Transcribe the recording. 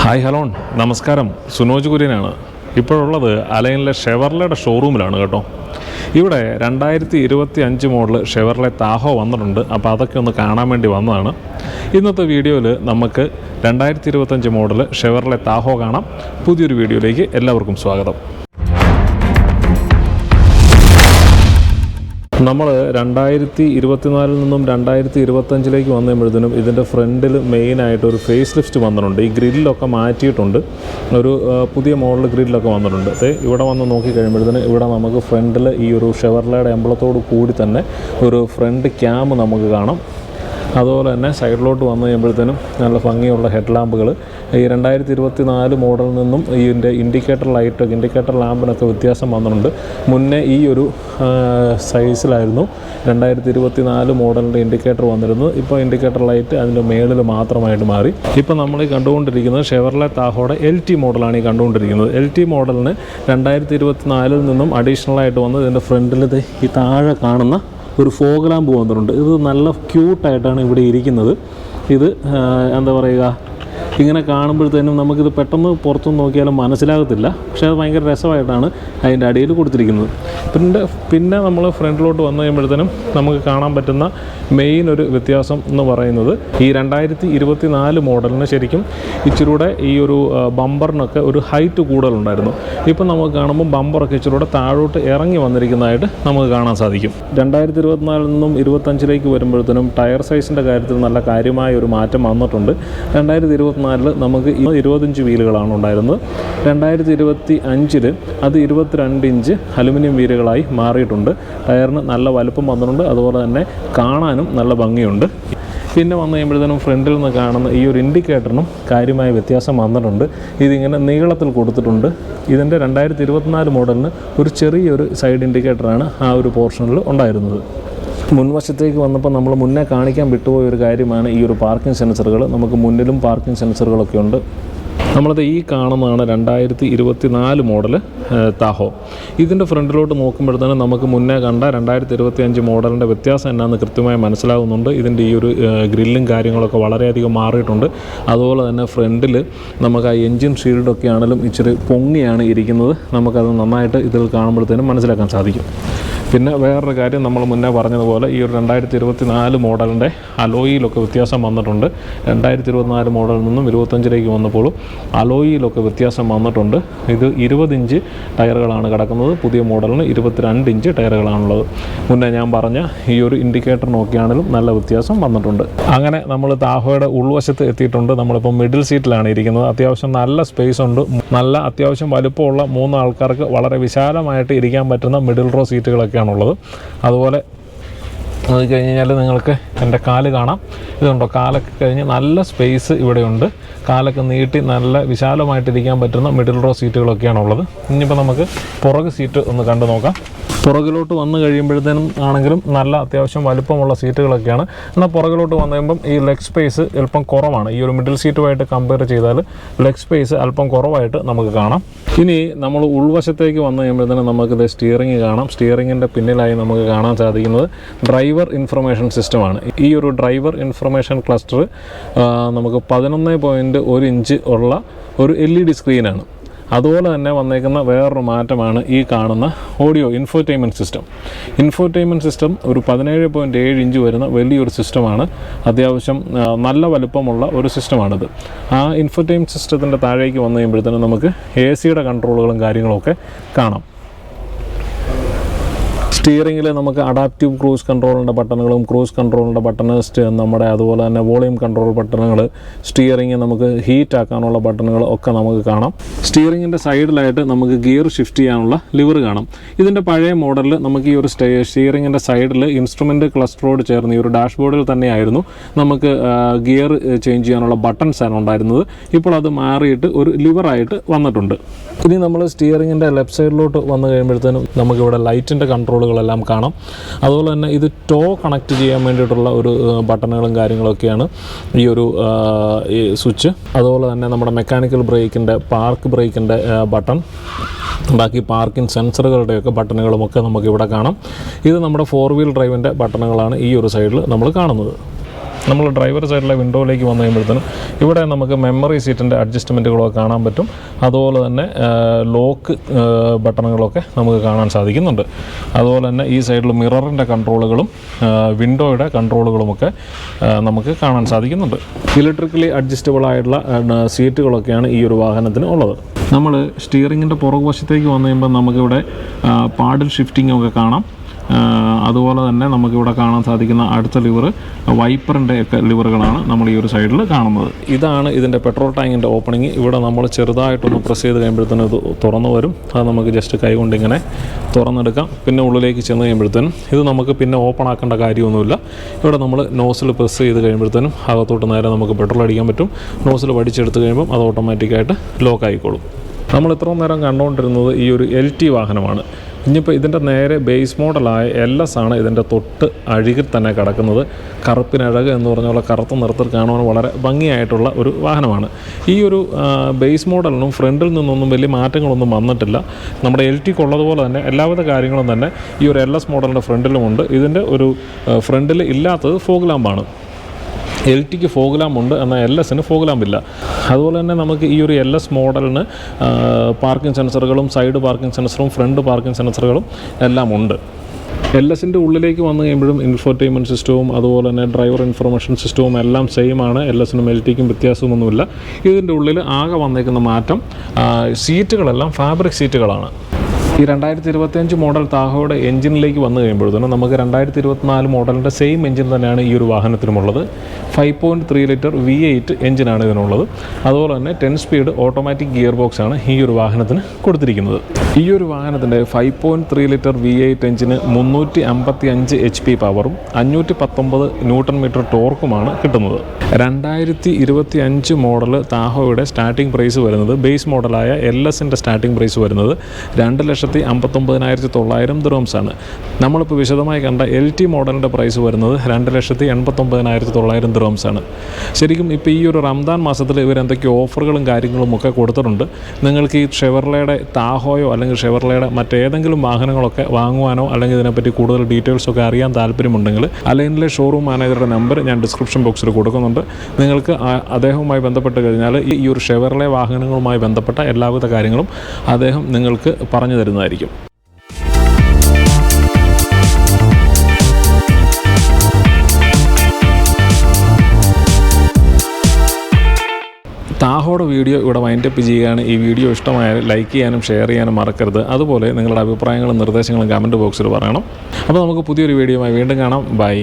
Hi hello നമസ്കാരം, സുനോജ് കുര്യനാണ്. ഇപ്പോഴുള്ളത് അലൈനിലെ ഷെവർലയുടെ ഷോറൂമിലാണ് കേട്ടോ. ഇവിടെ 2025 മോഡൽ ഷെവർലെ താഹോ വന്നിട്ടുണ്ട്. അപ്പോൾ അതൊക്കെ ഒന്ന് കാണാൻ വേണ്ടി വന്നതാണ്. ഇന്നത്തെ വീഡിയോയിൽ നമുക്ക് 2025 മോഡൽ ഷെവർലെ താഹോ കാണാം. പുതിയൊരു വീഡിയോയിലേക്ക് എല്ലാവർക്കും സ്വാഗതം. നമ്മൾ 2024 നിന്നും 2025 വന്നു കഴിയുമ്പോഴത്തേനും ഇതിൻ്റെ ഫ്രണ്ടിൽ മെയിനായിട്ട് ഒരു ഫേസ് ലിഫ്റ്റ് വന്നിട്ടുണ്ട്. ഈ ഗ്രില്ലൊക്കെ മാറ്റിയിട്ടുണ്ട്, ഒരു പുതിയ മോഡൽ ഗ്രില്ലൊക്കെ വന്നിട്ടുണ്ട്. ഇവിടെ വന്ന് നോക്കി കഴിയുമ്പോഴത്തേനും ഇവിടെ നമുക്ക് ഫ്രണ്ടിൽ ഈ ഒരു ഷെവർലയുടെ എംബ്ലത്തോട് കൂടി തന്നെ ഒരു ഫ്രണ്ട് ക്യാം നമുക്ക് കാണാം. അതുപോലെ തന്നെ സൈഡിലോട്ട് വന്നു കഴിയുമ്പോഴത്തേനും നല്ല ഭംഗിയുള്ള ഹെഡ് ലാമ്പുകൾ. ഈ 2024 മോഡലിൽ നിന്നും ഇതിൻ്റെ ഇൻഡിക്കേറ്റർ ലാമ്പിനൊക്കെ വ്യത്യാസം വന്നിട്ടുണ്ട്. മുന്നേ ഈ ഒരു സൈസിലായിരുന്നു 2024 മോഡലിൻ്റെ ഇൻഡിക്കേറ്റർ വന്നിരുന്നത്. ഇപ്പോൾ ഇൻഡിക്കേറ്റർ ലൈറ്റ് അതിൻ്റെ മേളിൽ മാത്രമായിട്ട് മാറി. ഇപ്പോൾ നമ്മൾ ഈ കണ്ടുകൊണ്ടിരിക്കുന്നത് ഷെവർലെ താഹോയുടെ LT മോഡലാണ് ഈ കണ്ടുകൊണ്ടിരിക്കുന്നത്. LT മോഡലിന് 2024 നിന്നും അഡീഷണലായിട്ട് വന്ന് ഇതിൻ്റെ ഫ്രണ്ടിൽ ഈ താഴെ കാണുന്ന ഒരു ഫോഗ് ലാമ്പ് വന്നിട്ടുണ്ട്. ഇത് നല്ല ക്യൂട്ടായിട്ടാണ് ഇവിടെ ഇരിക്കുന്നത്. ഇത് എന്താ പറയുക, ഇങ്ങനെ കാണുമ്പോഴത്തേനും നമുക്കിത് പെട്ടെന്ന് പുറത്തുനിന്ന് നോക്കിയാലും മനസ്സിലാകത്തില്ല. പക്ഷേ അത് ഭയങ്കര രസമായിട്ടാണ് അതിൻ്റെ അടിയിൽ കൊടുത്തിരിക്കുന്നത്. പിന്നെ നമ്മൾ ഫ്രണ്ടിലോട്ട് വന്നു കഴിയുമ്പോഴത്തേനും നമുക്ക് കാണാൻ പറ്റുന്ന മെയിൻ ഒരു വ്യത്യാസം എന്ന് പറയുന്നത് ഈ 2024 മോഡലിന് ശരിക്കും ഇച്ചിരൂടെ ഈ ഒരു ബമ്പറിനൊക്കെ ഒരു ഹൈറ്റ് കൂടുതലുണ്ടായിരുന്നു. ഇപ്പം നമുക്ക് കാണുമ്പോൾ ബമ്പറൊക്കെ ഇച്ചിരൂടെ താഴോട്ട് ഇറങ്ങി വന്നിരിക്കുന്നതായിട്ട് നമുക്ക് കാണാൻ സാധിക്കും. 2024 നിന്നും 2025 വരുമ്പോഴത്തേനും ടയർ സൈസിൻ്റെ കാര്യത്തിൽ നല്ല കാര്യമായ ഒരു മാറ്റം വന്നിട്ടുണ്ട്. 2024 നമുക്ക് 25 വീലുകളാണ് ഉണ്ടായിരുന്നത്. 2025 അത് 22 ഇഞ്ച് അലുമിനിയം വീലുകളായി മാറിയിട്ടുണ്ട്. ടയറിന് നല്ല വലുപ്പം വന്നിട്ടുണ്ട്. അതുപോലെ തന്നെ കാണാനും നല്ല ഭംഗിയുണ്ട്. പിന്നെ വന്നു കഴിയുമ്പോഴത്തേനും ഫ്രണ്ടിൽ നിന്ന് കാണുന്ന ഈ ഒരു ഇൻഡിക്കേറ്ററിനും കാര്യമായ വ്യത്യാസം വന്നിട്ടുണ്ട്. ഇതിങ്ങനെ നീളത്തിൽ കൊടുത്തിട്ടുണ്ട്. ഇതിൻ്റെ 2024 മോഡലിന് ഒരു ചെറിയൊരു സൈഡ് ഇൻഡിക്കേറ്ററാണ് ആ ഒരു പോർഷനിൽ ഉണ്ടായിരുന്നത്. മുൻവശത്തേക്ക് വന്നപ്പോൾ നമ്മൾ മുന്നേ കാണിക്കാൻ വിട്ടുപോയ ഒരു കാര്യമാണ് ഈ ഒരു പാർക്കിംഗ് സെൻസറുകൾ. നമുക്ക് മുന്നിലും പാർക്കിംഗ് സെൻസറുകളൊക്കെ ഉണ്ട്. നമ്മളത് ഈ കാണുന്നതാണ് 2024 മോഡൽ താഹോ. ഇതിൻ്റെ ഫ്രണ്ടിലോട്ട് നോക്കുമ്പോഴത്തേനും നമുക്ക് മുന്നേ കണ്ട 2025 മോഡലിൻ്റെ വ്യത്യാസം എന്നാന്ന് കൃത്യമായി മനസ്സിലാകുന്നുണ്ട്. ഇതിൻ്റെ ഈ ഒരു ഗ്രില്ലും കാര്യങ്ങളൊക്കെ വളരെയധികം മാറിയിട്ടുണ്ട്. അതുപോലെ തന്നെ ഫ്രണ്ടിൽ നമുക്ക് ആ എൻജിൻ ഷീൽഡൊക്കെ ആണെങ്കിലും ഇച്ചിരി പൊങ്ങിയാണ് ഇരിക്കുന്നത്. നമുക്കത് നന്നായിട്ട് ഇതിൽ കാണുമ്പോഴത്തേനും മനസ്സിലാക്കാൻ സാധിക്കും. പിന്നെ വേറൊരു കാര്യം, നമ്മൾ മുന്നേ പറഞ്ഞതുപോലെ ഈ ഒരു 2024 മോഡലിൻ്റെ അലോയിലൊക്കെ വ്യത്യാസം വന്നിട്ടുണ്ട്. 2024 മോഡലിൽ നിന്നും 25 വന്നപ്പോൾ അലോയിലൊക്കെ വ്യത്യാസം വന്നിട്ടുണ്ട്. ഇത് 20 ഇഞ്ച് ടയറുകളാണ് കിടക്കുന്നത്. പുതിയ മോഡലിന് 22 ഇഞ്ച് ടയറുകളാണുള്ളത്. മുന്നേ ഞാൻ പറഞ്ഞ ഈ ഒരു ഇൻഡിക്കേറ്റർ നോക്കിയാണെങ്കിലും നല്ല വ്യത്യാസം വന്നിട്ടുണ്ട്. അങ്ങനെ നമ്മൾ താഹോയുടെ ഉൾവശത്ത് എത്തിയിട്ടുണ്ട്. നമ്മളിപ്പോൾ മിഡിൽ സീറ്റിലാണ് ഇരിക്കുന്നത്. അത്യാവശ്യം നല്ല സ്പേസ് ഉണ്ട്. നല്ല അത്യാവശ്യം വലുപ്പമുള്ള 3 ആൾക്കാർക്ക് വളരെ വിശാലമായിട്ട് ഇരിക്കാൻ പറ്റുന്ന മിഡിൽ റോ സീറ്റുകളൊക്കെ ാണുള്ളത്. അതുപോലെ അത് കഴിഞ്ഞ് കഴിഞ്ഞാൽ നിങ്ങൾക്ക് എൻ്റെ കാല് കാണാം. ഇതുണ്ടോ, കാലൊക്കെ കഴിഞ്ഞ് നല്ല സ്പേസ് ഇവിടെയുണ്ട്. കാലൊക്കെ നീട്ടി നല്ല വിശാലമായിട്ടിരിക്കാൻ പറ്റുന്ന മിഡിൽ റോ സീറ്റുകളൊക്കെയാണുള്ളത്. ഇനിയിപ്പോൾ നമുക്ക് പുറക് സീറ്റ് ഒന്ന് കണ്ടു നോക്കാം. പുറകിലോട്ട് വന്നു കഴിയുമ്പോഴത്തേനും ആണെങ്കിലും നല്ല അത്യാവശ്യം വലുപ്പമുള്ള സീറ്റുകളൊക്കെയാണ്. എന്നാൽ പുറകിലോട്ട് വന്നു കഴിയുമ്പം ഈ ലെഗ് സ്പേസ് അല്പം കുറവാണ്. ഈ ഒരു മിഡിൽ സീറ്റുമായിട്ട് കമ്പയർ ചെയ്താൽ ലെഗ് സ്പേസ് അല്പം കുറവായിട്ട് നമുക്ക് കാണാം. ഇനി നമ്മൾ ഉൾവശത്തേക്ക് വന്നു കഴിയുമ്പോഴത്തേനും നമുക്കിത് സ്റ്റിയറിംഗ് കാണാം. സ്റ്റിയറിങ്ങിൻ്റെ പിന്നിലായി നമുക്ക് കാണാൻ സാധിക്കുന്നത് ഡ്രൈവർ ഇൻഫർമേഷൻ സിസ്റ്റമാണ്. ഈ ഒരു ഡ്രൈവർ ഇൻഫർമേഷൻ ക്ലസ്റ്റർ നമുക്ക് 11.1 ഇഞ്ച് ഉള്ള ഒരു LED സ്ക്രീനാണ്. അതുപോലെ തന്നെ വന്നേക്കുന്ന വേറൊരു മാറ്റമാണ് ഈ കാണുന്ന audio infotainment system. Infotainment system ഒരു 17.7 ഇഞ്ച് വരുന്ന വലിയൊരു സിസ്റ്റമാണ്. അത്യാവശ്യം നല്ല വലുപ്പമുള്ള ഒരു സിസ്റ്റമാണിത്. ആ ഇൻഫോർടൈൻമെൻറ്റ് സിസ്റ്റത്തിൻ്റെ താഴേക്ക് വന്നു കഴിയുമ്പോഴത്തേനും നമുക്ക് AC കൺട്രോളുകളും കാര്യങ്ങളൊക്കെ കാണാം. സ്റ്റിയറിങ്ങിൽ നമുക്ക് അഡാപ്റ്റീവ് ക്രൂസ് കൺട്രോളിൻ്റെ ബട്ടണുകളും ക്രൂസ് കൺട്രോളിൻ്റെ ബട്ടണ് നമ്മുടെ അതുപോലെ തന്നെ വോളിയം കൺട്രോൾ ബട്ടണുകൾ, സ്റ്റിയറിങ് നമുക്ക് ഹീറ്റ് ആക്കാനുള്ള ബട്ടണുകൾ ഒക്കെ നമുക്ക് കാണാം. സ്റ്റിയറിങ്ങിൻ്റെ സൈഡിലായിട്ട് നമുക്ക് ഗിയർ ഷിഫ്റ്റ് ചെയ്യാനുള്ള ലിവർ കാണാം. ഇതിൻ്റെ പഴയ മോഡലിൽ നമുക്ക് ഈ ഒരു സ്റ്റിയറിങ്ങിൻ്റെ സൈഡിൽ ഇൻസ്ട്രുമെൻ്റ് ക്ലസ്റ്ററോട് ചേർന്ന് ഈ ഒരു ഡാഷ്ബോർഡിൽ തന്നെയായിരുന്നു നമുക്ക് ഗിയർ ചേഞ്ച് ചെയ്യാനുള്ള ബട്ടൺസ് ആണ് ഉണ്ടായിരുന്നത്. ഇപ്പോൾ അത് മാറിയിട്ട് ഒരു ലിവറായിട്ട് വന്നിട്ടുണ്ട്. ഇനി നമ്മൾ സ്റ്റിയറിങ്ങിൻ്റെ ലെഫ്റ്റ് സൈഡിലോട്ട് വന്നു കഴിയുമ്പോഴത്തേനും നമുക്കിവിടെ ലൈറ്റിൻ്റെ കൺട്രോളുകളെല്ലാം കാണാം. അതുപോലെ തന്നെ ഇത് ടോ കണക്ട് ചെയ്യാൻ വേണ്ടിയിട്ടുള്ള ഒരു ബട്ടണുകളും കാര്യങ്ങളൊക്കെയാണ് ഈ ഒരു സ്വിച്ച്. അതുപോലെ തന്നെ നമ്മുടെ മെക്കാനിക്കൽ ബ്രേക്കിൻ്റെ പാർക്ക് ബ്രേക്കിൻ്റെ ബട്ടൺ, ബാക്കി പാർക്കിംഗ് സെൻസറുകളുടെയൊക്കെ ബട്ടണുകളുമൊക്കെ നമുക്കിവിടെ കാണാം. ഇത് നമ്മുടെ 4 വീൽ ഡ്രൈവിൻ്റെ ബട്ടണുകളാണ് ഈ ഒരു സൈഡിൽ നമ്മൾ കാണുന്നത്. നമ്മൾ ഡ്രൈവർ സൈഡിലെ വിൻഡോയിലേക്ക് വന്നു കഴിയുമ്പോഴത്തേനും ഇവിടെ നമുക്ക് മെമ്മറി സീറ്റിൻ്റെ അഡ്ജസ്റ്റ്മെൻറ്റുകളൊക്കെ കാണാൻ പറ്റും. അതുപോലെ തന്നെ ലോക്ക് ബട്ടണുകളൊക്കെ നമുക്ക് കാണാൻ സാധിക്കുന്നുണ്ട്. അതുപോലെ തന്നെ ഈ സൈഡിൽ മിററിൻ്റെ കൺട്രോളുകളും വിൻഡോയുടെ കൺട്രോളുകളുമൊക്കെ നമുക്ക് കാണാൻ സാധിക്കുന്നുണ്ട്. ഇലക്ട്രിക്കലി അഡ്ജസ്റ്റബിൾ ആയിട്ടുള്ള സീറ്റുകളൊക്കെയാണ് ഈ ഒരു വാഹനത്തിന് ഉള്ളത്. നമ്മൾ സ്റ്റിയറിങ്ങിൻ്റെ പുറകുവശത്തേക്ക് വന്നു കഴിയുമ്പോൾ നമുക്കിവിടെ പാഡിൽ ഷിഫ്റ്റിംഗ് ഒക്കെ കാണാം. അതുപോലെ തന്നെ നമുക്കിവിടെ കാണാൻ സാധിക്കുന്ന അടുത്ത ലിവർ വൈപ്പറിൻ്റെ ഒക്കെ ലിവറുകളാണ് നമ്മൾ ഈ ഒരു സൈഡിൽ കാണുന്നത്. ഇതാണ് ഇതിൻ്റെ പെട്രോൾ ടാങ്കിൻ്റെ ഓപ്പണിങ്. ഇവിടെ നമ്മൾ ചെറുതായിട്ടൊന്ന് പ്രസ് ചെയ്ത് കഴിയുമ്പോഴത്തേനും ഇത് തുറന്നു വരും. അത് നമുക്ക് ജസ്റ്റ് കൈ കൊണ്ട് ഇങ്ങനെ തുറന്നെടുക്കാം. പിന്നെ ഉള്ളിലേക്ക് ചെന്ന് കഴിയുമ്പോഴത്തേനും ഇത് നമുക്ക് പിന്നെ ഓപ്പൺ ആക്കേണ്ട കാര്യമൊന്നുമില്ല. ഇവിടെ നമ്മൾ നോസിൽ പ്രസ് ചെയ്ത് കഴിയുമ്പോഴത്തേനും അകത്തോട്ട് നേരെ നമുക്ക് പെട്രോൾ അടിക്കാൻ പറ്റും. നോസിൽ വടിച്ചെടുത്ത് കഴിയുമ്പം അത് ഓട്ടോമാറ്റിക്കായിട്ട് ലോക്ക് ആയിക്കോളും. നമ്മൾ ഇത്രയും നേരം കണ്ടുകൊണ്ടിരുന്നത് ഈ ഒരു LT വാഹനമാണ്. ഇനിയിപ്പോൾ ഇതിൻ്റെ നേരെ ബേസ് മോഡലായ LS ആണ് ഇതിൻ്റെ തൊട്ട് അഴുകിൽ തന്നെ കിടക്കുന്നത്. കറുപ്പിനഴക് എന്ന് പറഞ്ഞ പോലെ കറുത്ത നിറത്തിൽ കാണുവാൻ വളരെ ഭംഗിയായിട്ടുള്ള ഒരു വാഹനമാണ്. ഈ ഒരു ബേസ് മോഡലിനും ഫ്രണ്ടിൽ നിന്നൊന്നും വലിയ മാറ്റങ്ങളൊന്നും വന്നിട്ടില്ല. നമ്മുടെ LTക്ക് ഉള്ളതുപോലെ തന്നെ എല്ലാവിധ കാര്യങ്ങളും തന്നെ ഈ ഒരു LS മോഡലിൻ്റെ ഫ്രണ്ടിലുമുണ്ട്. ഇതിൻ്റെ ഒരു ഫ്രണ്ടിൽ ഇല്ലാത്തത് ഫോഗ് ലാമ്പാണ്. LTക്ക് ഫോഗ് ലാമ്പുണ്ട്, എന്നാൽ LSന് ഫോഗ് ലാമ്പില്ല. അതുപോലെ തന്നെ നമുക്ക് ഈ ഒരു LS മോഡലിന് പാർക്കിംഗ് സെൻസറുകളും സൈഡ് പാർക്കിംഗ് സെൻസറും ഫ്രണ്ട് പാർക്കിംഗ് സെൻസറുകളും എല്ലാം ഉണ്ട്. LSൻ്റെ ഉള്ളിലേക്ക് വന്നു കഴിയുമ്പോഴും ഇൻഫോർടൈൻമെൻറ്റ് സിസ്റ്റവും അതുപോലെ തന്നെ ഡ്രൈവർ ഇൻഫർമേഷൻ സിസ്റ്റവും എല്ലാം സെയിം ആണ്. LSനും LTക്കും വ്യത്യാസമൊന്നുമില്ല. ഇതിൻ്റെ ഉള്ളിൽ ആകെ വന്നേക്കുന്ന മാറ്റം സീറ്റുകളെല്ലാം ഫാബ്രിക് സീറ്റുകളാണ്. ഈ 2025 മോഡൽ താഹോയുടെ എഞ്ചിനിലേക്ക് വന്നു കഴിയുമ്പോഴത്തേനും നമുക്ക് 2024 മോഡലിൻ്റെ സെയിം എഞ്ചിൻ തന്നെയാണ് ഈ ഒരു വാഹനത്തിനുമുള്ളത്. 5.3 ലിറ്റർ V8 എഞ്ചിനാണ് ഇതിനുള്ളത്. അതുപോലെ തന്നെ 10 സ്പീഡ് ഓട്ടോമാറ്റിക് ഗിയർ ബോക്സ് ആണ് ഈ ഒരു വാഹനത്തിന് കൊടുത്തിരിക്കുന്നത്. ഈ ഒരു വാഹനത്തിൻ്റെ 5.3 ലിറ്റർ V8 എഞ്ചിന് 355 HP പവറും 519 ന്യൂട്ടൺ മീറ്റർ ടോർക്കുമാണ് കിട്ടുന്നത്. 2025 മോഡൽ താഹോയുടെ സ്റ്റാർട്ടിംഗ് പ്രൈസ് വരുന്നത് ബേസ് മോഡലായ LSൻ്റെ സ്റ്റാർട്ടിംഗ് പ്രൈസ് വരുന്നത് 2,59,900 ദിർഹംസാണ്. നമ്മളിപ്പോൾ വിശദമായി കണ്ട LT മോഡലിൻ്റെ പ്രൈസ് വരുന്നത് 2,89,900 ദിർഹംസാണ്. ശരിക്കും ഇപ്പോൾ ഈ ഒരു റംദാൻ മാസത്തിൽ ഇവരെന്തൊക്കെ ഓഫറുകളും കാര്യങ്ങളും ഒക്കെ കൊടുത്തിട്ടുണ്ട്. നിങ്ങൾക്ക് ഈ ഷെവർലയുടെ താഹോയോ അല്ലെങ്കിൽ ഷെവർലയുടെ മറ്റേതെങ്കിലും വാഹനങ്ങളൊക്കെ വാങ്ങുവാനോ അല്ലെങ്കിൽ ഇതിനെപ്പറ്റി കൂടുതൽ ഡീറ്റെയിൽസൊക്കെ അറിയാൻ താല്പര്യമുണ്ടെങ്കിൽ അലൈനിലെ ഷോറൂം മാനേജറുടെ നമ്പർ ഞാൻ ഡിസ്ക്രിപ്ഷൻ ബോക്സിൽ കൊടുക്കുന്നുണ്ട്. നിങ്ങൾക്ക് അദ്ദേഹവുമായി ബന്ധപ്പെട്ട് കഴിഞ്ഞാൽ ഈ ഒരു ഷെവർലെ വാഹനങ്ങളുമായി ബന്ധപ്പെട്ട എല്ലാവിധ കാര്യങ്ങളും അദ്ദേഹം നിങ്ങൾക്ക് പറഞ്ഞു തരുന്നതായിരിക്കും. താഹോയുടെ വീഡിയോ ഇവിടെ വൈൻഡപ്പ് ചെയ്യുകയാണ്. ഈ വീഡിയോ ഇഷ്ടമായാൽ ലൈക്ക് ചെയ്യാനും ഷെയർ ചെയ്യാനും മറക്കരുത്. അതുപോലെ നിങ്ങളുടെ അഭിപ്രായങ്ങളും നിർദ്ദേശങ്ങളും കമൻറ്റ് ബോക്സിൽ പറയണം. അപ്പോൾ നമുക്ക് പുതിയൊരു വീഡിയോയുമായി വീണ്ടും കാണാം. ബൈ.